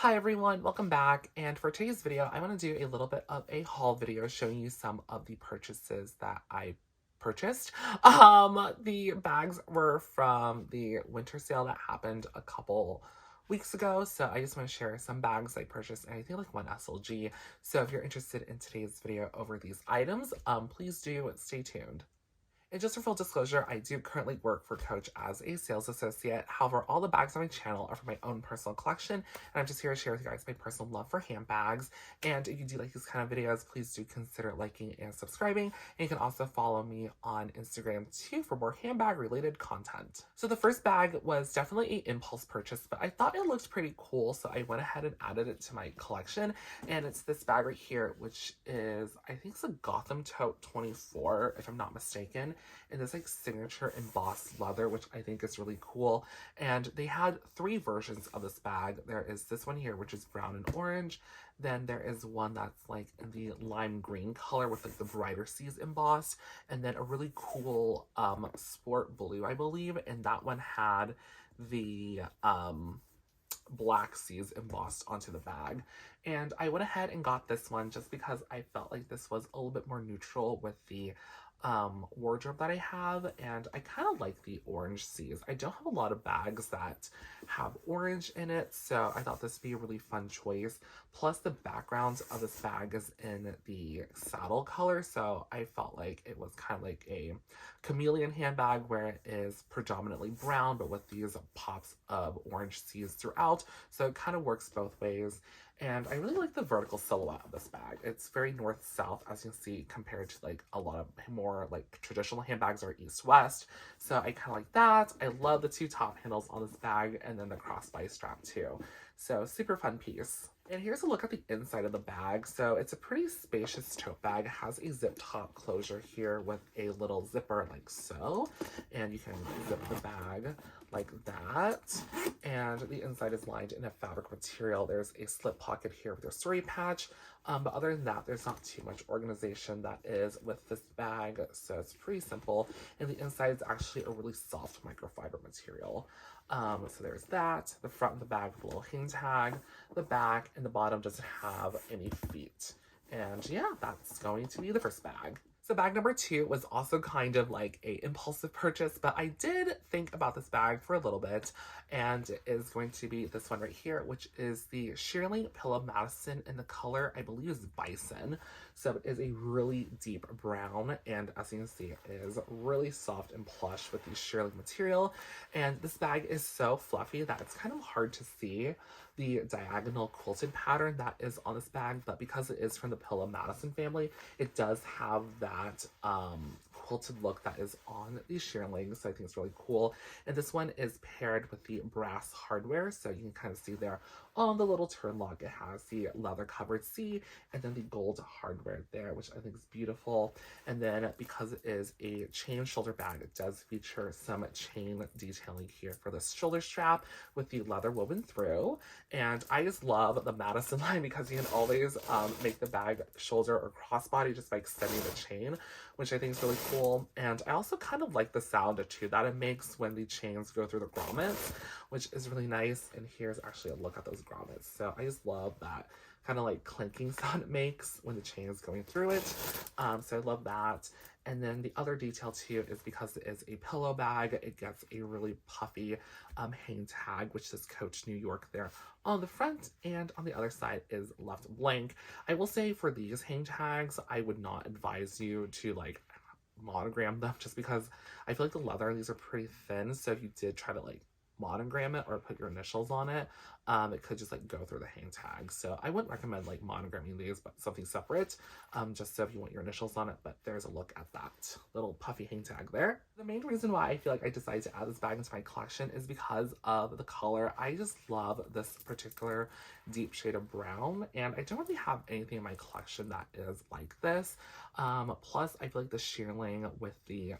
Hi everyone, welcome back. And for today's video, I want to do a little bit of a haul video showing you some of the purchases that I purchased. The bags were from the winter sale that happened a couple weeks ago. So I just want to share some bags I purchased and I think like one SLG. So if you're interested in today's video over these items, please do stay tuned. And just for full disclosure, I do currently work for Coach as a sales associate. However, all the bags on my channel are for my own personal collection, and I'm just here to share with you guys my personal love for handbags. And if you do like these kind of videos, please do consider liking and subscribing. And you can also follow me on Instagram too for more handbag related content. So the first bag was definitely an impulse purchase, but I thought it looked pretty cool, so I went ahead and added it to my collection. And it's this bag right here, which is, I think it's a Gotham Tote 24, if I'm not mistaken. In this like signature embossed leather, which I think is really cool. And they had three versions of this bag. There is this one here, which is brown and orange. Then there is one that's like in the lime green color with like the brighter seas embossed. And then a really cool sport blue, I believe. And that one had the black seas embossed onto the bag. And I went ahead and got this one just because I felt like this was a little bit more neutral with the wardrobe that I have, and I kind of like the orange seas. I don't have a lot of bags that have orange in it, so I thought this would be a really fun choice. Plus the background of this bag is in the saddle color, so I felt like it was kind of like a chameleon handbag where it is predominantly brown but with these pops of orange seas throughout, so it kind of works both ways. And I really like the vertical silhouette of this bag. It's very north-south, as you can see, compared to like a lot of more like traditional handbags or east-west. So I kind of like that. I love the two top handles on this bag and then the crossbody strap too. So super fun piece. And here's a look at the inside of the bag. So it's a pretty spacious tote bag. It has a zip top closure here with a little zipper like so. And you can zip the bag like that. And the inside is lined in a fabric material. There's a slip pocket here with your story patch. But other than that, there's not too much organization that is with this bag. So it's pretty simple. And the inside is actually a really soft microfiber material. So there's that. The front of the bag with a little hang tag. The back and the bottom doesn't have any feet. And yeah, that's going to be the first bag. So bag number two was also kind of like a impulsive purchase, but I did think about this bag for a little bit, and it is going to be this one right here, which is the shearling pillow Madison in the color, I believe is Bison. So it is a really deep brown, and as you can see, it is really soft and plush with the shearling material. And this bag is so fluffy that it's kind of hard to see the diagonal quilted pattern that is on this bag, but because it is from the Pillow Madison family, it does have that quilted look that is on these shearlings, so I think it's really cool. And this one is paired with the brass hardware, so you can kind of see there on the little turn lock, it has the leather covered C and then the gold hardware there, which I think is beautiful. And then because it is a chain shoulder bag, it does feature some chain detailing here for the shoulder strap with the leather woven through. And I just love the Madison line because you can always make the bag shoulder or crossbody just by extending the chain, which I think is really cool. And I also kind of like the sound too that it makes when the chains go through the grommets, which is really nice. And here's actually a look at those grommets. So I just love that kind of like clinking sound it makes when the chain is going through it. So I love that. And then the other detail too is because it is a pillow bag, it gets a really puffy hang tag, which says Coach New York there on the front, and on the other side is left blank. I will say for these hang tags, I would not advise you to like monogram them just because I feel like the leather on these are pretty thin. So if you did try to like monogram it or put your initials on it, it could just like go through the hang tag. So I wouldn't recommend like monogramming these, but something separate, just so if you want your initials on it. But there's a look at that little puffy hang tag there. The main reason why I feel like I decided to add this bag into my collection is because of the color. I just love this particular deep shade of brown, and I don't really have anything in my collection that is like this. Plus I feel like the shearling with the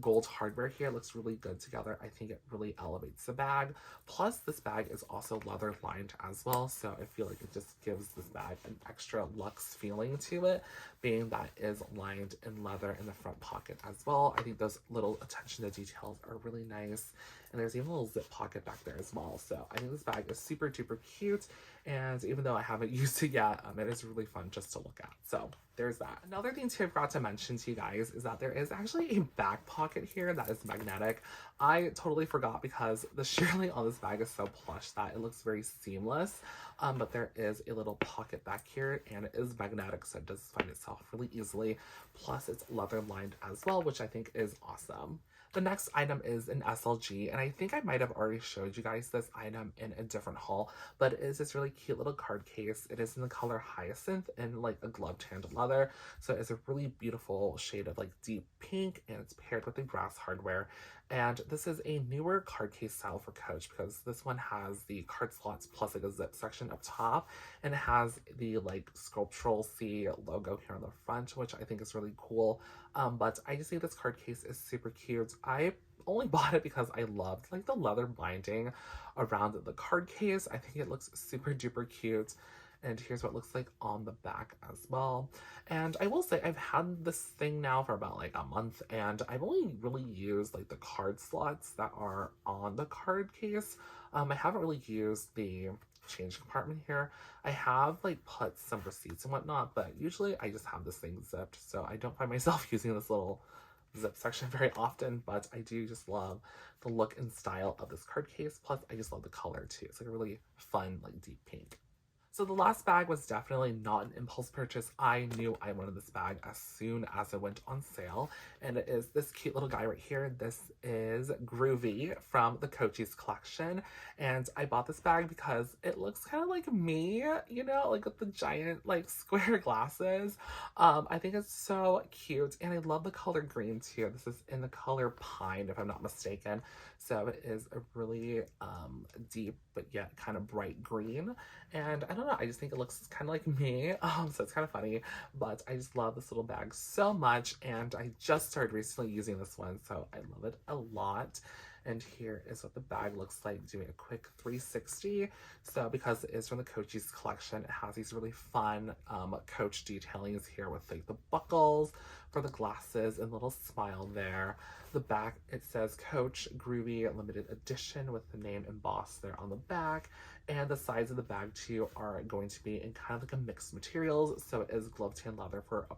gold hardware here looks really good together. I think it really elevates the bag. Plus this bag is also leather lined as well, so I feel like it just gives this bag an extra luxe feeling to it, being that it is lined in leather in the front pocket as well. I think those little attention to details are really nice. And there's even a little zip pocket back there as well. So I think this bag is super duper cute. And even though I haven't used it yet, it is really fun just to look at. So there's that. Another thing too I forgot to mention to you guys is that there is actually a back pocket here that is magnetic. I totally forgot because the shearling on this bag is so plush that it looks very seamless. But there is a little pocket back here and it is magnetic, so it does find itself really easily. Plus it's leather lined as well, which I think is awesome. The next item is an SLG, and I think I might have already showed you guys this item in a different haul, but it is this really cute little card case. It is in the color Hyacinth in like a glove tanned leather, so it's a really beautiful shade of like deep pink, and it's paired with the brass hardware. And this is a newer card case style for Coach because this one has the card slots plus like a zip section up top, and it has the like sculptural C logo here on the front, which I think is really cool. But I just think this card case is super cute. I only bought it because I loved like the leather binding around the card case. I think it looks super duper cute. And here's what it looks like on the back as well. And I will say I've had this thing now for about like a month, and I've only really used like the card slots that are on the card case. I haven't really used the change compartment here. I have like put some receipts and whatnot, but usually I just have this thing zipped, so I don't find myself using this little zip section very often, but I do just love the look and style of this card case. Plus I just love the color too. It's like a really fun like deep pink. So the last bag was definitely not an impulse purchase. I knew I wanted this bag as soon as it went on sale. And it is this cute little guy right here. This is Groovy from the Coach's collection. And I bought this bag because it looks kind of like me, you know, like with the giant like square glasses. I think it's so cute. And I love the color green too. This is in the color Pine, if I'm not mistaken. So it is a really deep but yet kind of bright green. And I don't know, I just think it looks kind of like me, so it's kind of funny, but I just love this little bag so much, and I just started recently using this one, so I love it a lot. And here is what the bag looks like doing a quick 360. So because it is from the Coach's collection, it has these really fun Coach detailings here with like the buckles for the glasses and little smile there. The back, it says Coach Groovy limited edition with the name embossed there on the back. And the sides of the bag too are going to be in kind of like a mixed materials. So it is glove tan leather for a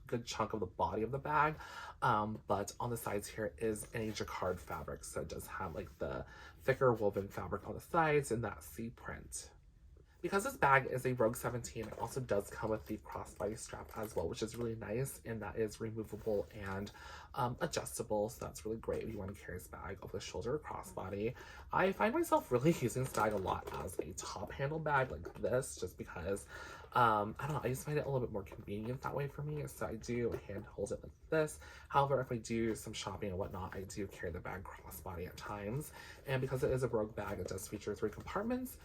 good chunk of the body of the bag, but on the sides here is a jacquard fabric, so it does have like the thicker woven fabric on the sides and that C print. Because this bag is a Rogue 17, it also does come with the crossbody strap as well, which is really nice, and that is removable and adjustable, so that's really great if you want to carry this bag over the shoulder or crossbody. I find myself really using this bag a lot as a top handle bag like this, just because I don't know, I just find it a little bit more convenient that way for me, so I do hand hold it like this. However, if I do some shopping and whatnot, I do carry the bag crossbody at times, and because it is a Rogue bag, it does feature 3 compartments.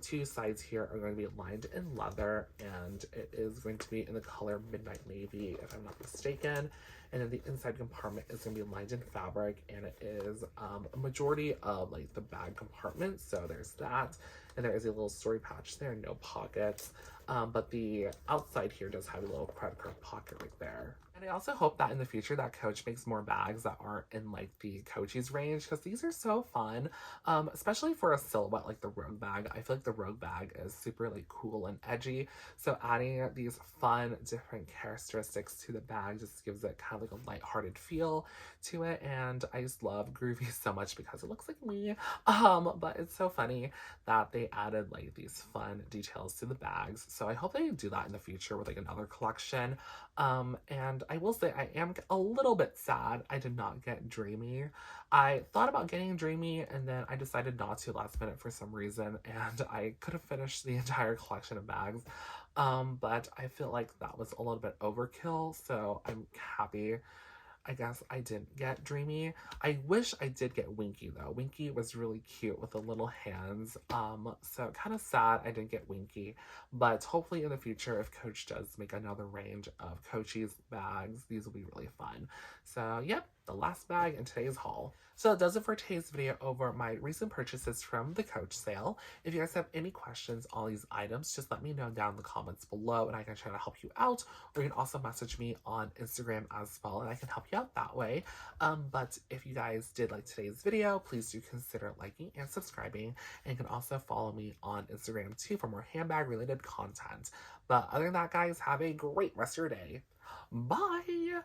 2 sides here are going to be lined in leather, and it is going to be in the color Midnight Navy, if I'm not mistaken. And then the inside compartment is going to be lined in fabric, and it is a majority of like the bag compartment, so there's that. And there is a little story patch there, no pockets. But the outside here does have a little credit card pocket right there. And I also hope that in the future that Coach makes more bags that aren't in like the Coach's range, because these are so fun, especially for a silhouette like the Rogue bag. I feel like the Rogue bag is super like cool and edgy, so adding these fun different characteristics to the bag just gives it kind of like a lighthearted feel to it. And I just love Groovy so much because it looks like me, but it's so funny that they added like these fun details to the bags. So I hope they do that in the future with like another collection. And I will say I am a little bit sad I did not get Dreamy. I thought about getting Dreamy and then I decided not to last minute for some reason, and I could have finished the entire collection of bags. But I feel like that was a little bit overkill, so I'm happy I guess I didn't get Dreamy. I wish I did get Winky though. Winky was really cute with the little hands. So kind of sad I didn't get Winky. But hopefully in the future, if Coach does make another range of Coach's bags, these will be really fun. So yep, the last bag in today's haul. So that does it for today's video over my recent purchases from the Coach sale. If you guys have any questions on these items, just let me know down in the comments below and I can try to help you out. Or you can also message me on Instagram as well and I can help you out that way. But if you guys did like today's video, please do consider liking and subscribing. And you can also follow me on Instagram too for more handbag related content. But other than that, guys, have a great rest of your day. Bye!